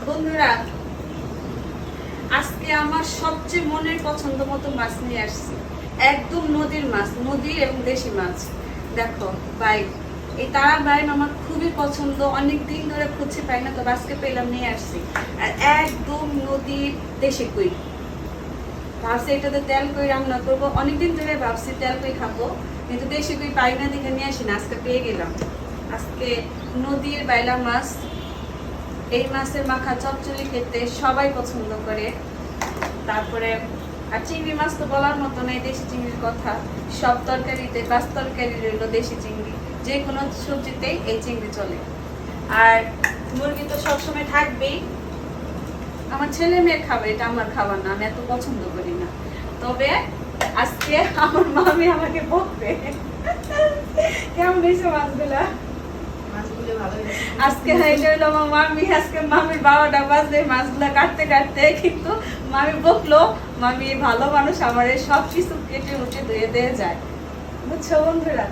বন্ধুরা, আজকে আমার সবচেয়ে মনের পছন্দ মতো মাছ নিয়ে আসছি। একদম নদীর মাছ, নদীর এবং দেশি মাছ। দেখো ভাই, এই তারা বাইন আমার খুবই পছন্দ, অনেক দিন ধরে খুঁজে পাই না, তো আজকে পেলাম, নিয়ে আসছি। আর একদম নদীর দেশি কুই। ভাবছি এটাতে তেল কই রান্না করবো, অনেকদিন ধরে ভাবছি তেল কই খাবো, কিন্তু দেশি কুই পাই না দেখে নিয়ে আসি না, আজকে পেয়ে গেলাম। আজকে নদীর বাইলা মাছ, এই মাছের মাখা চচ্চড়ি খেতে সবাই পছন্দ করে। তারপরে আর চিংড়ি মাছ তো বলার মতো নেই, দেশি চিংড়ির কথা। সব তরকারিতে, বাস তরকারি রইলো দেশি চিংড়ি, যে কোনো সবজিতেই এই চিংড়ি চলে। আর মুরগি তো সবসময় থাকবেই। আমার ছেলে মেয়ের খাবার, এটা আমার খাবার না, আমি এত পছন্দ করি না। তবে আজকে আমার মামি আমাকে বকবে। কেমন হয়েছে মাছগুলা? আজকে আমার মামি, আজকে মামির 12টা বাজে মাছগুলা কাটতে কাটতে, কিন্তু মামি বকলো। মামি ভালো মানুষ, আমার সব কিছু কেটে উঠে ধুয়ে দিয়ে যায়, বুঝছো বন্ধুরা।